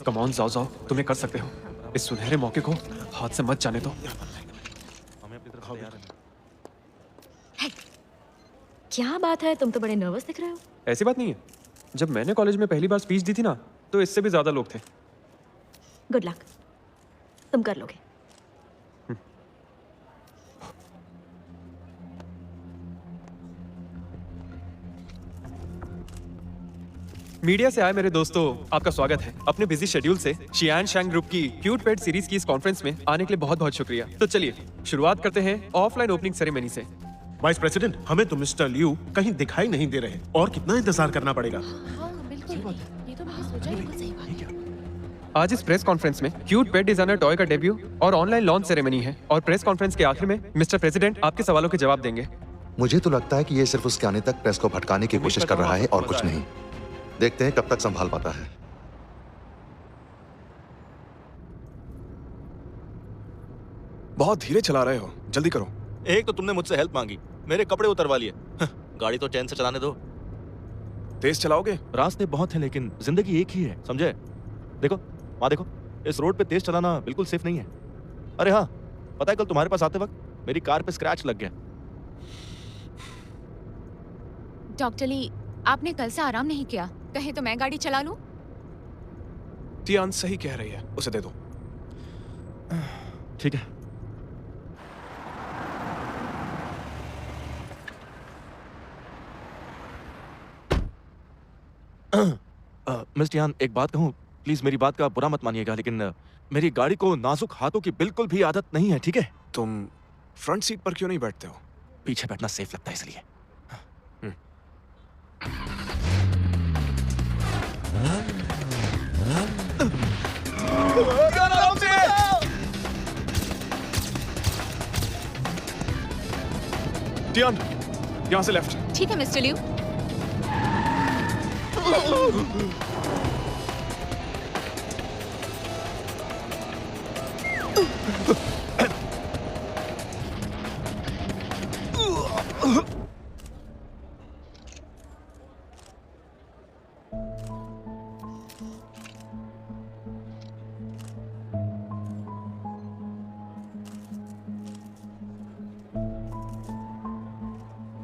Come on जाओ जाओ, तुम्हें कर सकते हो। इस सुनहरे मौके को हाथ से मत जाने दो। क्या बात है, तुम तो बड़े नर्वस दिख रहे हो। ऐसी बात नहीं है। जब मैंने कॉलेज में पहली बार स्पीच दी थी ना, तो इससे भी ज्यादा लोग थे। गुड लक, तुम कर लोगे। मीडिया से आए मेरे दोस्तों, आपका स्वागत है। अपने बिजी शेड्यूल से शियान शैंग ग्रुप की क्यूट पेट सीरीज की इस कॉन्फ्रेंस में आने के लिए बहुत बहुत शुक्रिया। तो चलिए शुरुआत करते हैं ऑफलाइन ओपनिंग सेरेमनी से। वाइस प्रेसिडेंट, हमें तो मिस्टर लियू कहीं दिखाई नहीं दे रहे और कितना इंतजार करना पड़ेगा। आज इस प्रेस कॉन्फ्रेंस में क्यूट पेट डिजाइनर टॉय का डेब्यू और ऑनलाइन लॉन्च सेरेमनी है। और प्रेस कॉन्फ्रेंस के आखिर में मिस्टर प्रेसिडेंट आपके सवालों के जवाब देंगे। मुझे तो लगता है कि ये सिर्फ उसके आने तक प्रेस को भटकाने की कोशिश कर रहा है और कुछ नहीं। देखते हैं कब तक संभाल पाता है। बहुत धीरे चला रहे हो, जल्दी करो। एक तो तुमने मुझसे हेल्प मांगी, मेरे कपड़े उतरवा लिए। गाड़ी तो चैन से चलाने दो। तेज चलाओगे? रास्ते बहुत हैं लेकिन जिंदगी एक ही है, समझे? देखो वहां देखो, इस रोड पे तेज चलाना बिल्कुल सेफ नहीं है। अरे हाँ, पता है कल तुम्हारे पास आते वक्त मेरी कार पे स्क्रैच लग गया। डॉक्टर ली, आपने कल से आराम नहीं किया। कहे तो मैं गाड़ी चला लूं? टियान सही कह रही है, उसे दे दो। ठीक है। मिस टियान, एक बात कहूं, प्लीज मेरी बात का बुरा मत मानिएगा, लेकिन मेरी गाड़ी को नाजुक हाथों की बिल्कुल भी आदत नहीं है, ठीक है? तुम फ्रंट सीट पर क्यों नहीं बैठते हो? पीछे बैठना सेफ लगता है इसलिए। टियान, यहाँ से लेफ्ट। ठीक है मिस्टर लियू।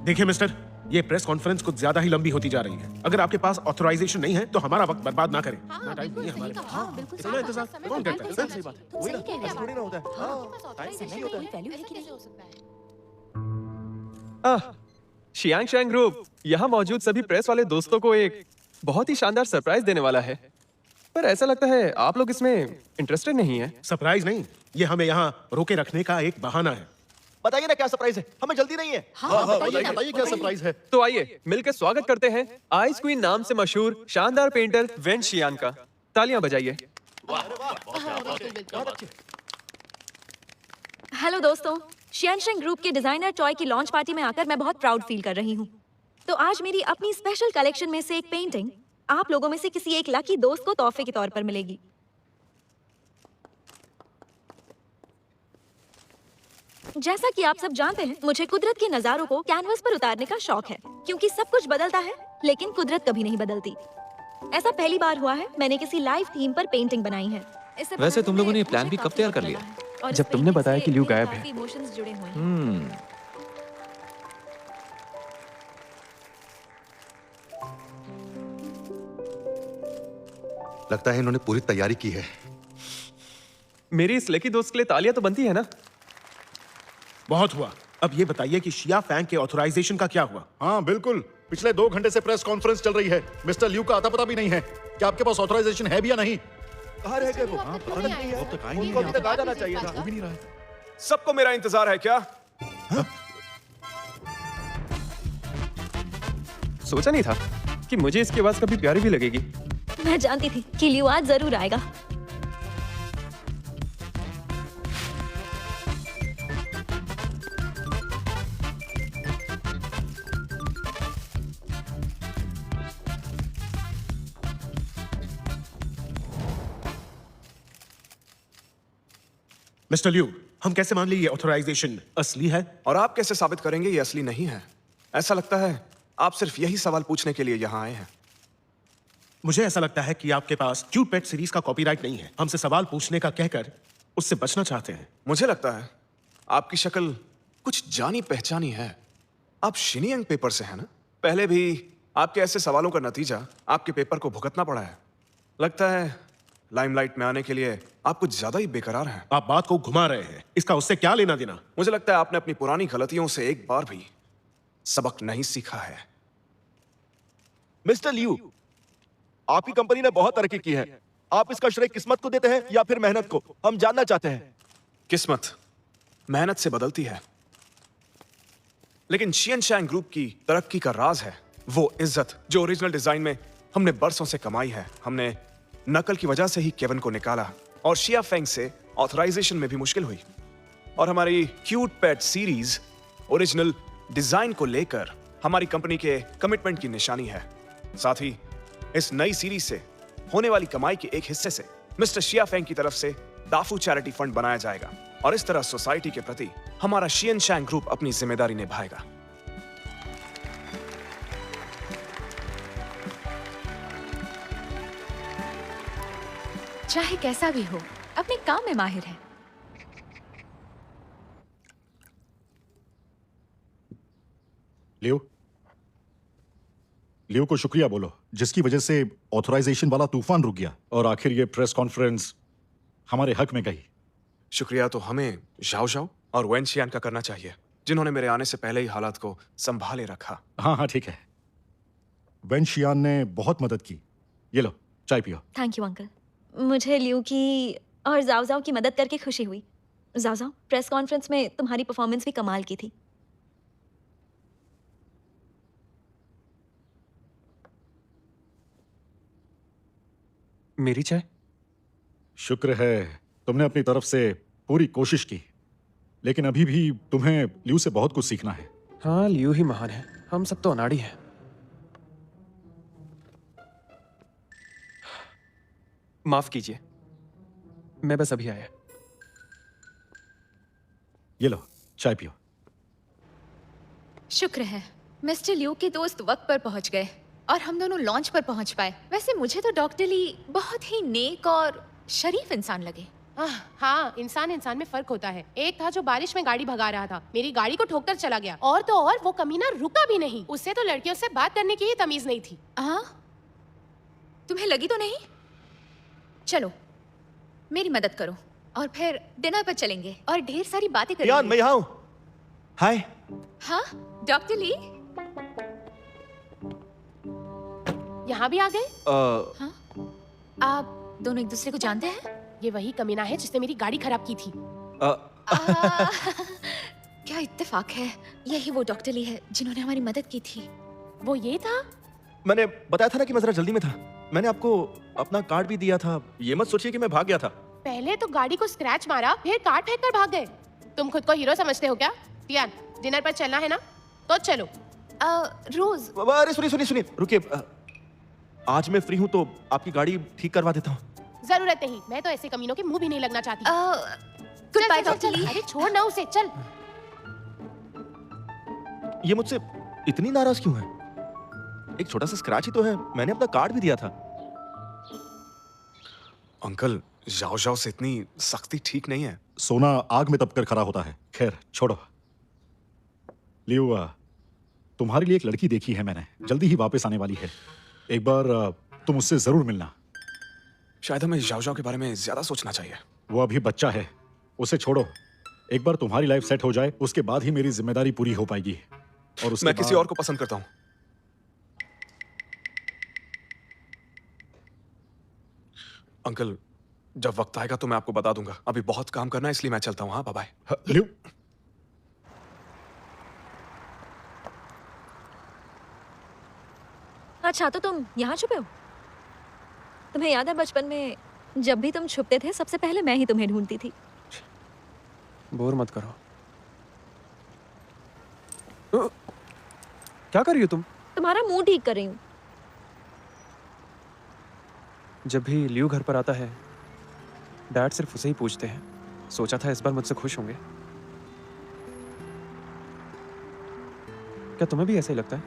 देखिए मिस्टर, ये प्रेस कॉन्फ्रेंस कुछ ज्यादा ही लंबी होती जा रही है। अगर आपके पास ऑथराइजेशन नहीं है तो हमारा वक्त बर्बाद ना करें। ना टाइम नहीं है हमारे पास। हाँ, इतना इंतजार कौन करता है? सही बात है। वही ना, थोड़ी ना होता है। हाँ, टाइम से नहीं होता है। शियांग शैंग ग्रुप यहाँ मौजूद सभी प्रेस वाले दोस्तों को एक बहुत ही शानदार सरप्राइज देने वाला है। पर ऐसा लगता है आप लोग इसमें इंटरेस्टेड नहीं है। सरप्राइज नहीं, ये हमें यहाँ रोके रखने का एक बहाना है। बताइए ना क्या सरप्राइज है, हमें जल्दी नहीं है। बताइए क्या सरप्राइज है। तो आइए मिलकर स्वागत करते हैं आइस क्वीन नाम से मशहूर शानदार पेंटर वेन शियान का। तालियां बजाइए। हेलो दोस्तों, शियान शैंग ग्रुप के डिजाइनर टॉय की लॉन्च पार्टी में आकर मैं बहुत प्राउड फील कर रही हूँ। तो आज मेरी अपनी स्पेशल कलेक्शन में से एक पेंटिंग आप लोगों में से किसी एक लकी दोस्त को तोहफे के तौर पर मिलेगी। जैसा कि आप सब जानते हैं, मुझे कुदरत के नजारों को कैनवस पर उतारने का शौक है, क्योंकि सब कुछ बदलता है लेकिन कुदरत कभी नहीं बदलती। ऐसा पहली बार हुआ है मैंने किसी लाइव थीम पर पेंटिंग बनाई है। वैसे तुम लोगों ने ये प्लान भी कब तैयार कर लिया? और जब तुमने बताया कि लियू गायब है। काफी इमोशंस जुड़े हुए हैं। लगता है इन्होंने पूरी तैयारी की है। मेरी इस लकी दोस्त के लिए तालियां तो बनती है ना। बहुत हुआ, अब ये बताइए कि शिया फैंग के ऑथराइजेशन का क्या हुआ? हाँ बिल्कुल, पिछले 2 घंटे से प्रेस कॉन्फ्रेंस चल रही है। मिस्टर लियू का आता पता भी नहीं है। क्या आपके पास ऑथराइजेशन है भी या नहीं? कहाँ रह गए वो? अब तक आए नहीं। उनको अभी तक आ जाना चाहिए था। वो भी नहीं रहा है। सबको मेरा इंतजार है क्या? सोचा नहीं था कि मुझे इसकी आवाज कभी प्यारी भी लगेगी। मैं जानती थी कि लियू आज जरूर आएगा। मिस्टर लियू, हम कैसे मान ली ये ऑथराइजेशन असली है? और आप कैसे साबित करेंगे ये असली नहीं है? ऐसा लगता है आप सिर्फ यही सवाल पूछने के लिए यहाँ आए हैं। मुझे ऐसा लगता है कि आपके पास क्यूट पेट सीरीज का कॉपीराइट नहीं है। हमसे सवाल पूछने का कहकर उससे बचना चाहते हैं। मुझे लगता है आपकी शक्ल कुछ जानी पहचानी है। आप शिनियंग पेपर से हैं ना? पहले भी आपके ऐसे सवालों का नतीजा आपके पेपर को भुगतना पड़ा है। लगता है लाइमलाइट में आने के लिए आप कुछ ज्यादा ही बेकरार हैं। आप बात को घुमा रहे हैं, इसका उससे क्या लेना देना? मुझे लगता है आपने अपनी पुरानी गलतियों से एक बार भी सबक नहीं सीखा है। मिस्टर लियू, आपकी कंपनी ने बहुत तरक्की की है। आप इसका श्रेय किस्मत को देते हैं या फिर मेहनत को? हम जानना चाहते हैं। किस्मत मेहनत से बदलती है, लेकिन शियन शैंग ग्रुप की तरक्की का राज है वो इज्जत जो ओरिजिनल डिजाइन में हमने बरसों से कमाई है। हमने नकल की वजह से ही केविन को निकाला और शिया फेंग से ऑथराइजेशन में भी मुश्किल हुई। और हमारी क्यूट पेट सीरीज ओरिजिनल डिजाइन को लेकर हमारी कंपनी के कमिटमेंट की निशानी है। साथ ही इस नई सीरीज से होने वाली कमाई के एक हिस्से से मिस्टर शिया फेंग की तरफ से दाफू चैरिटी फंड बनाया जाएगा और इस तरह सोसाइटी के प्रति हमारा शियन शैंग ग्रुप अपनी जिम्मेदारी निभाएगा। चाहे कैसा भी हो, अपने काम में माहिर है। लियो को शुक्रिया बोलो, जिसकी वजह से ऑथराइजेशन वाला तूफान रुक गया और आखिर ये प्रेस कॉन्फ्रेंस हमारे हक में गई। शुक्रिया तो हमें झाओ झाओ और वेन शियान का करना चाहिए, जिन्होंने मेरे आने से पहले ही हालात को संभाले रखा। हाँ ठीक है। वेन शियान ने बहुत मदद की। ये लो चाय पियो। Thank you uncle. मुझे लियू की और जाओ जाओ की मदद करके खुशी हुई। जाओ जाओ, प्रेस कॉन्फ्रेंस में तुम्हारी परफॉर्मेंस भी कमाल की थी। मेरी चाय? शुक्र है तुमने अपनी तरफ से पूरी कोशिश की, लेकिन अभी भी तुम्हें लियू से बहुत कुछ सीखना है। हाँ, लियू ही महान है, हम सब तो अनाड़ी हैं। माफ कीजिए, मैं बस अभी आया। ये लो चाय पियो। शुक्र है मिस्टर लियू के दोस्त वक्त पर पहुंच गए और हम दोनों लॉन्च पर पहुंच पाए। वैसे मुझे तो डॉक्टर ली बहुत ही नेक और शरीफ इंसान लगे। हाँ, इंसान इंसान में फर्क होता है। एक था जो बारिश में गाड़ी भगा रहा था, मेरी गाड़ी को ठोककर चला गया। और तो और वो कमीना रुका भी नहीं। उससे तो लड़कियों से बात करने की ही तमीज नहीं थी। तुम्हें लगी तो नहीं? चलो मेरी मदद करो और फिर डिनर पर चलेंगे और ढेर सारी बातें यान, करेंगे। मैं यहाँ हूँ। हाय। हाँ डॉक्टर ली, यहाँ भी आ गए? हाँ? आप दोनों एक दूसरे को जानते हैं? ये वही कमीना है जिसने मेरी गाड़ी खराब की थी। क्या इत्तेफाक है, यही वो डॉक्टर ली है जिन्होंने हमारी मदद की थी। वो ये था? मैंने बताया था ना कि मैं जरा जल्दी में था। मैंने आपको अपना कार्ड भी दिया था। ये मत सोचिए कि मैं भाग गया था। पहले तो गाड़ी को स्क्रैच मारा, फिर कार्ड फेंक कर भाग गए। तुम खुद को हीरो समझते हो क्या? टियान, डिनर पर चलना है ना? तो चलो। रोज। अरे सुनिए रुकिए। आज मैं फ्री हूँ तो आपकी गाड़ी ठीक करवा देता हूँ। जरूरत नहीं, मैं तो ऐसे कमीनों के मुंह भी नहीं लगना चाहती। Good by doctor Li. अरे छोड़ ना उसे, चल। ये मुझसे इतनी नाराज क्यों है? एक छोटा सा स्क्रैच ही तो है, मैंने अपना कार्ड भी दिया था। अंकल, जाओ जाओ से इतनी सख्ती ठीक नहीं है। सोना आग में तपकर खरा होता है। खैर छोड़ो। लियू, तुम्हारे लिए एक लड़की देखी है मैंने, जल्दी ही वापस आने वाली है। एक बार तुम उससे जरूर मिलना। शायद हमें जाओ जाओ के बारे में ज्यादा सोचना चाहिए। वो अभी बच्चा है, उसे छोड़ो। एक बार तुम्हारी लाइफ सेट हो जाए, उसके बाद ही मेरी जिम्मेदारी पूरी हो पाएगी। और उसके मैं किसी और को पसंद करता हूँ। अंकल, जब वक्त आएगा तो मैं आपको बता दूंगा। अभी बहुत काम करना है, इसलिए मैं चलता हूँ। हाँ, बाय बाय। लियू, अच्छा, तो तुम यहाँ छुपे हो? तुम्हें याद है बचपन में जब भी तुम छुपते थे, सबसे पहले मैं ही तुम्हें ढूंढती थी। बोर मत करो। क्या कर रही हो तुम? तुम्हारा मुंह ठीक कर रही हूँ। जब भी लियू घर पर आता है, डैड सिर्फ उसे ही पूछते हैं। सोचा था इस बार मुझसे खुश होंगे। क्या तुम्हें भी ऐसा ही लगता है?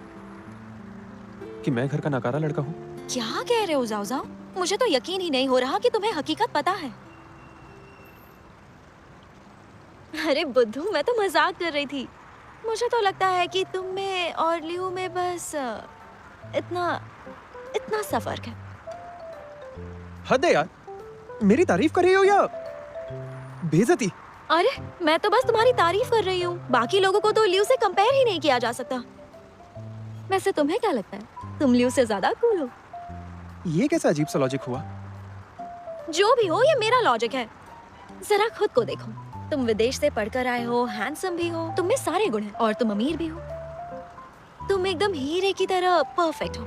कि मैं घर का नकारा लड़का हूँ? क्या कह रहे हो जाओ जाओ? मुझे तो यकीन ही नहीं हो रहा कि तुम्हें हकीकत पता है। अरे बुद्धू, मैं तो मजाक कर रही थी। मुझे तो लगता है कि तुम में और लियो में बस इतना सा फर्क है। हद है यार, मेरी तारीफ कर रही हो या बेइज्जती? अरे मैं तो बस तुम्हारी तारीफ कर रही हूँ, बाकी लोगों को तो लियो से कंपेयर ही नहीं किया जा सकता। वैसे तुम्हें क्या लगता है, तुम लियो से ज्यादा कूल हो? ये कैसा अजीब सा लॉजिक हुआ? जो भी हो, ये मेरा लॉजिक है। जरा खुद को देखो, तुम विदेश से पढ़कर आए हो, हैंडसम भी हो, तुम में सारे गुण हैं और तुम अमीर भी हो। तुम एकदम हीरे की तरह परफेक्ट हो,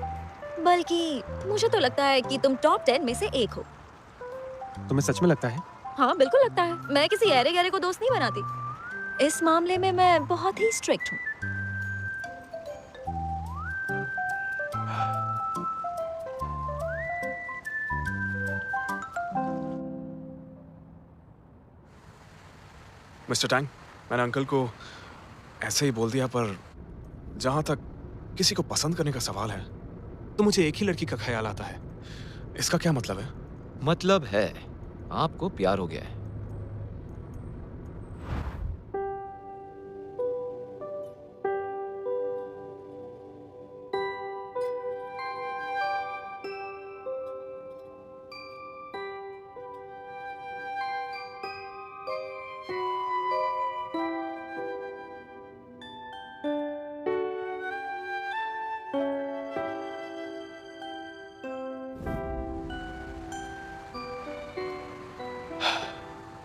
बल्कि मुझे तो लगता है कि तुम टॉप 10 में से एक हो। तुम्हें सच में लगता है? हाँ बिल्कुल लगता है। मैं किसी ऐरे गहरे को दोस्त नहीं बनाती। इस मामले में मैं बहुत ही स्ट्रिक्ट हूँ। मिस्टर टैंग, मैंने अंकल को ऐसे ही बोल दिया, पर जहां तक किसी को पसंद करने का सवाल है तो मुझे एक ही लड़की का ख्याल आता है। इसका क्या मतलब है? मतलब है आपको प्यार हो गया है।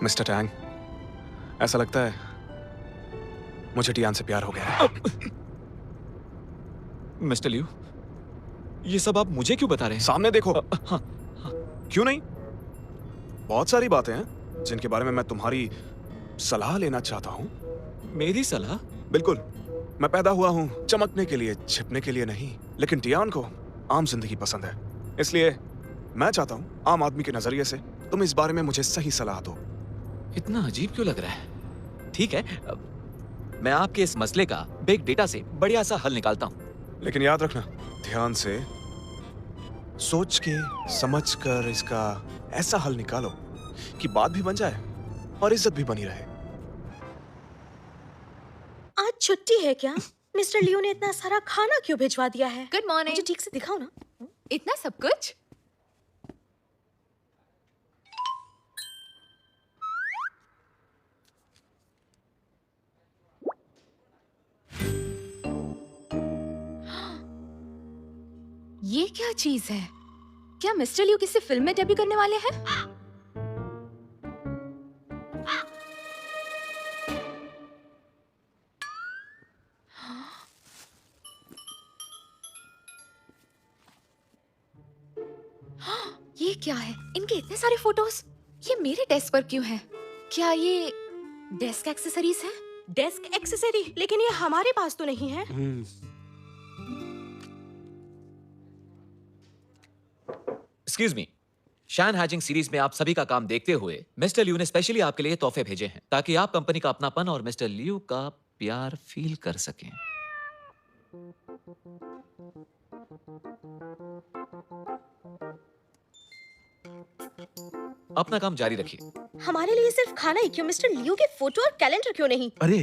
मिस्टर टैंग, ऐसा लगता है मुझे टियान से प्यार हो गया है। मिस्टर लियू, ये सब आप मुझे क्यों बता रहे हैं? सामने देखो। हाँ, क्यों नहीं? बहुत सारी बातें हैं जिनके बारे में मैं तुम्हारी सलाह लेना चाहता हूँ। मेरी सलाह? बिल्कुल। मैं पैदा हुआ हूँ चमकने के लिए, छिपने के लिए नहीं। लेकिन टियान को आम जिंदगी पसंद है, इसलिए मैं चाहता हूँ आम आदमी के नजरिए से तुम इस बारे में मुझे सही सलाह दो। इतना अजीब क्यों लग रहा है? ठीक है, मैं आपके इस मसले का बिग डेटा से बढ़िया सा हल निकालता हूँ। लेकिन याद रखना, ध्यान से सोच के समझ कर इसका ऐसा हल निकालो कि बात भी बन जाए और इज्जत भी बनी रहे। आज छुट्टी है क्या? मिस्टर लियो ने इतना सारा खाना क्यों भिजवा दिया है? Good morning. मुझे ठीक से दिखाओ ना। इतना सब कुछ? ये क्या चीज है? क्या मिस्टर लियो किसी फिल्म में डेब्यू करने वाले हैं? ये क्या है? इनके इतने सारे फोटोज। ये मेरे डेस्क पर क्यों है? क्या ये डेस्क एक्सेसरीज है? Desk accessory? लेकिन ये हमारे पास तो नहीं है। एक्सक्यूज मी, शैन हैचिंग सीरीज में आप सभी का काम देखते हुए मिस्टर लियू ने स्पेशली आपके लिए तोहफे भेजे हैं ताकि आप कंपनी का अपनापन और मिस्टर लियू का प्यार फील कर सकें। अपना काम जारी रखिए। हमारे लिए सिर्फ खाना ही क्यों, मिस्टर लियो के फोटो और कैलेंडर क्यों नहीं? अरे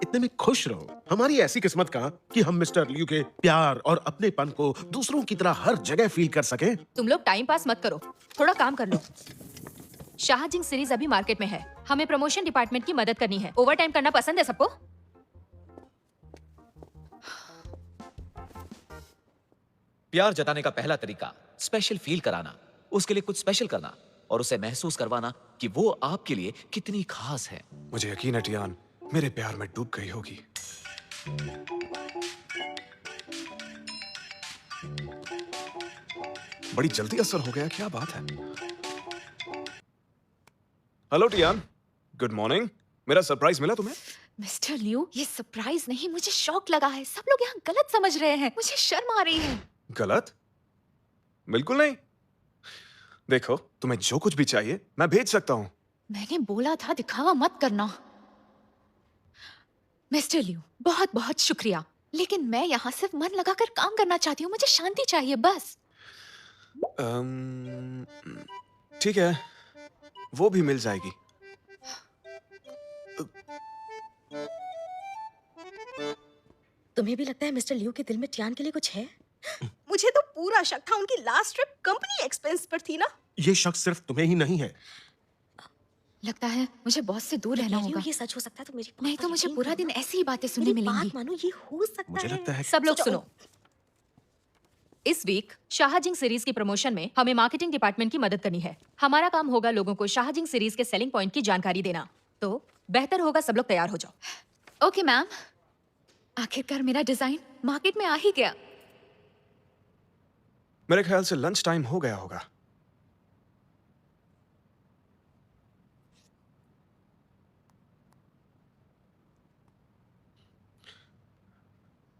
इतने में खुश रहो। हमारी ऐसी किस्मत का कि हम मिस्टर लियो के प्यार और अपनेपन को दूसरों की तरह हर जगह फील कर सके। तुम लोग टाइम पास मत करो, थोड़ा काम कर लो। शाहजिंग सीरीज अभी मार्केट में है, हमें प्रमोशन डिपार्टमेंट की मदद करनी है। ओवर टाइम करना पसंद है सबको? प्यार जताने का पहला तरीका स्पेशल फील कराना, उसके लिए कुछ स्पेशल करना और उसे महसूस करवाना कि वो आपके लिए कितनी खास है। मुझे यकीन है टियान मेरे प्यार में डूब गई होगी। बड़ी जल्दी असर हो गया, क्या बात है? Hello Tian, good morning. मेरा सरप्राइज मिला तुम्हें? मिस्टर लियू, ये सरप्राइज नहीं, मुझे शॉक लगा है। सब लोग यहाँ गलत समझ रहे हैं, मुझे शर्म आ रही है। गलत? बिल्कुल नहीं। देखो, तुम्हें जो कुछ भी चाहिए मैं भेज सकता हूँ। मैंने बोला था दिखावा मत करना। मिस्टर लियू, बहुत बहुत शुक्रिया, लेकिन मैं यहाँ सिर्फ मन लगाकर काम करना चाहती हूँ, मुझे शांति चाहिए बस। ठीक है, वो भी मिल जाएगी। तुम्हें भी लगता है मिस्टर लियू के दिल में टियान के लिए कुछ है? मुझे तो पूरा शक था, उनकी लास्ट ट्रिप कंपनी एक्सपेंस पर थी ना। ये शक सिर्फ तुम्हें ही नहीं है। लगता है मुझे बॉस से दूर रहना होगा। ये सच हो सकता है तो मेरी नहीं तो मुझे पूरा दिन ऐसी ही बातें सुनने मिलेंगी। बात मानो, ये हो सकता मुझे लगता है सब लोग सुनो। इस वीक शाहजिंग सीरीज की प्रमोशन में हमें मार्केटिंग डिपार्टमेंट की मदद करनी है। हमारा काम होगा लोगों को शाहजिंग सीरीज के सेलिंग पॉइंट की जानकारी देना। तो बेहतर होगा सब लोग तैयार हो जाओ। Okay ma'am. आखिरकार मेरा डिजाइन मार्केट में आ ही गया। मेरे ख्याल से लंच टाइम हो गया होगा।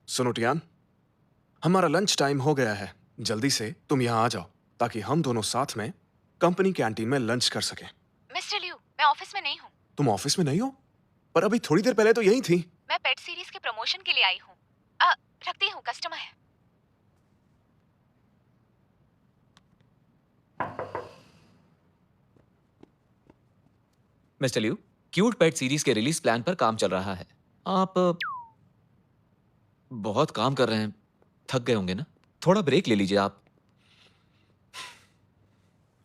सुनो टियान, हमारा लंच टाइम हो गया है। जल्दी से तुम यहाँ आ जाओ ताकि हम दोनों साथ में कंपनी कैंटीन में लंच कर सकें। मिस्टर लियू, मैं ऑफिस में नहीं हूँ। तुम ऑफिस में नहीं हो? पर अभी थोड़ी देर पहले तो यही थी। मैं पेट सीरीज के प्रमोशन के लिए आई हूँ। रखती हूँ, कस्टमर है। मिस्टर लियू, क्यूट पेट सीरीज के रिलीज प्लान पर काम चल रहा है। आप बहुत काम कर रहे हैं, थक गए होंगे ना? थोड़ा ब्रेक ले लीजिए आप।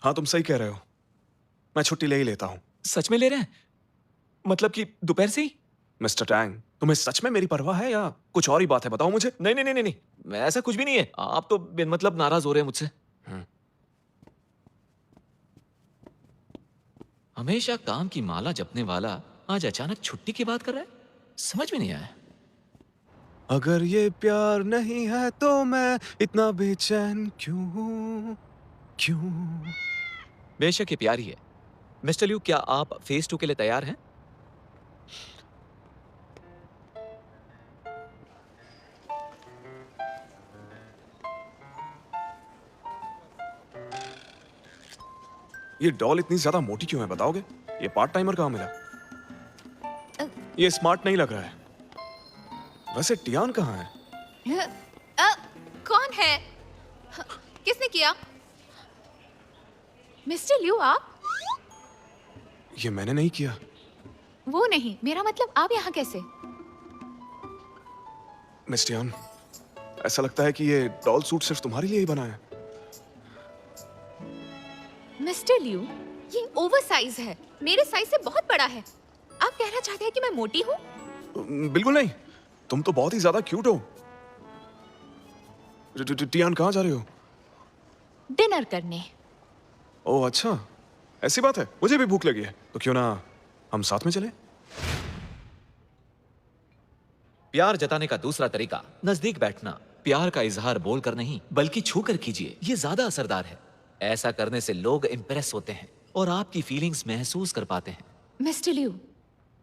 हाँ, तुम सही कह रहे हो। मैं छुट्टी ले ही लेता हूँ। सच में ले रहे हैं? मतलब कि दोपहर से ही? मिस्टर टैंग, तुम्हें सच में मेरी परवाह है या कुछ और ही बात है? बताओ मुझे। नहीं नहीं नहीं नहीं, मैं ऐसा कुछ भी नहीं है। आप तो बिन मतलब नाराज हो रहे हैं मुझसे। हमेशा काम की माला जपने वाला आज अचानक छुट्टी की बात कर रहा है, समझ में नहीं आया। अगर ये प्यार नहीं है तो मैं इतना बेचैन क्यों हूं? क्यों? बेशक ये प्यार ही है। मिस्टर लियू, क्या आप फेज 2 के लिए तैयार हैं? ये डॉल इतनी ज्यादा मोटी क्यों है, बताओगे? ये पार्ट टाइमर कहाँ मिला? ये स्मार्ट नहीं लग रहा है। वैसे टियान कहाँ है? कौन है? किसने किया? मिस्टर लियू, आप? ये मैंने नहीं किया। वो नहीं, मेरा मतलब आप यहाँ कैसे? मिस टियान, ऐसा लगता है कि ये डॉल सूट सिर्फ तुम्हारे लिए ही बना है। मिस्टर लियू, ये ओवरसाइज है, मेरे साइज से बहुत बड़ा है। आप कहना चाहते हैं कि मैं मोटी हूँ? बिल्कुल नहीं, तुम तो बहुत ही ज्यादा क्यूट हो। टियान, कहाँ जा रहे हो? डिनर करने। ओह अच्छा, ऐसी बात है। मुझे भी भूख लगी है, तो क्यों ना हम साथ में चलें? प्यार जताने का दूसरा तरीका नजदीक बैठना। प्यार का इजहार बोलकर नहीं बल्कि छूकर कीजिए, ये ज्यादा असरदार है। ऐसा करने से लोग इंप्रेस होते हैं और आपकी फीलिंग्स महसूस कर पाते हैं। मिस्टर लियू,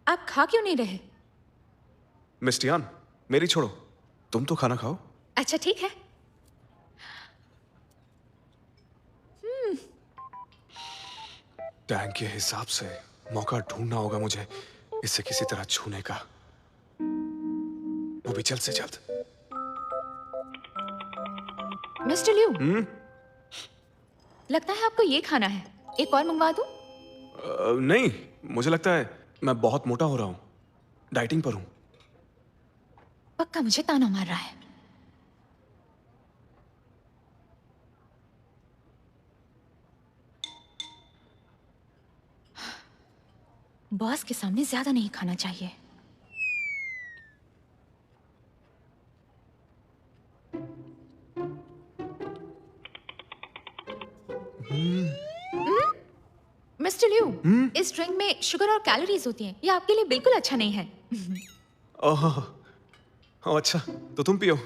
आप खा क्यों नहीं रहे? मिस टियान, मेरी छोड़ो, तुम तो खाना खाओ। अच्छा ठीक है। टैंक के हिसाब से मौका ढूंढना होगा मुझे इसे किसी तरह छूने का, वो भी जल्द से जल्द। मिस्टर लियू, लगता है आपको ये खाना है। एक और मंगवा दूं? नहीं, मुझे लगता है मैं बहुत मोटा हो रहा हूं, डाइटिंग पर हूं। पक्का मुझे ताना मार रहा है। बॉस के सामने ज्यादा नहीं खाना चाहिए। मिस्टर लियू, इस ड्रिंक में शुगर और कैलोरीज होती हैं। ये आपके लिए बिल्कुल अच्छा नहीं है। ओह, अच्छा, तो तुम पियो।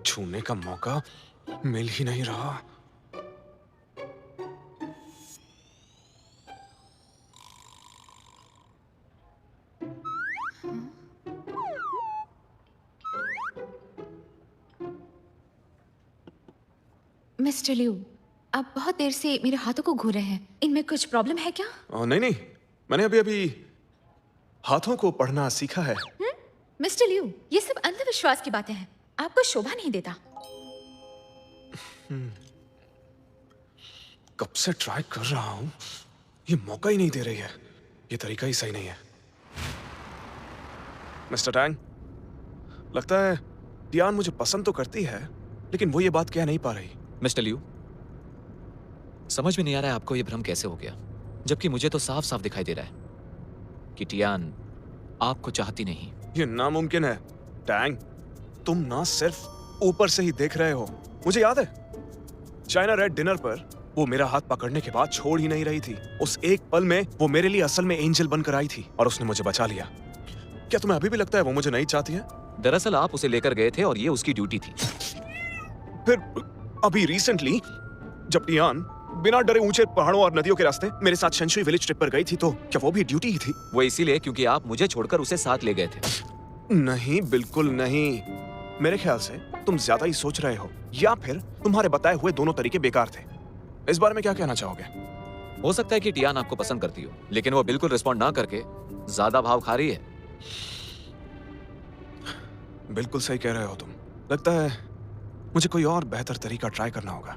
छूने का मौका मिल ही नहीं रहा। मिस्टर लियू, आप बहुत देर से मेरे हाथों को घूर रहे हैं। इनमें कुछ प्रॉब्लम है क्या? नहीं नहीं, मैंने अभी अभी हाथों को पढ़ना सीखा है। मिस्टर लियू, ये सब अंधविश्वास की बातें हैं, आपको शोभा नहीं देता। कब से ट्राई कर रहा हूं, ये मौका ही नहीं दे रही है। ये तरीका ही सही नहीं है। मिस्टर टैंग, लगता है टियान मुझे पसंद तो करती है, लेकिन वो ये बात कह नहीं पा रही। मिस्टर लियू, समझ में नहीं आ रहा है आपको ये भ्रम कैसे हो गया, जबकि मुझे तो साफ साफ दिखाई दे रहा है कि टियान आपको चाहती नहीं। ये नामुमकिन है टैंग, तुम ना सिर्फ ऊपर से ही देख रहे हो। मुझे याद है चाइना रेड डिनर पर वो मेरा हाथ पकड़ने के बाद छोड़ ही नहीं रही थी। उस एक पल में वो मेरे लिए असल में एंजल बनकर आई थी और उसने मुझे बचा लिया। क्या तुम्हें अभी भी लगता है वो मुझे नहीं चाहती है? दरअसल आप उसे लेकर गए थे और ये उसकी ड्यूटी थी। फिर अभी रिसेंटली जब टियान बिना डरे ऊंचे पहाड़ों और नदियों के रास्ते मेरे साथ शेंशुई विलेज ट्रिप पर गई थी, तो क्या वो भी ड्यूटी ही थी? वो इसीलिए क्योंकि आप मुझे छोड़कर उसे साथ ले गए थे। नहीं, बिल्कुल नहीं। मेरे ख्याल से तुम ज्यादा ही सोच रहे हो, या फिर तुम्हारे बताए हुए दोनों तरीके बेकार थे। इस बारे में क्या कहना चाहोगे? हो सकता है कि टियान आपको पसंद करती हो, लेकिन वो बिल्कुल रिस्पॉन्ड ना करके ज्यादा भाव खा रही है। बिल्कुल सही कह रहे हो तुम। लगता है मुझे कोई और बेहतर तरीका ट्राई करना होगा।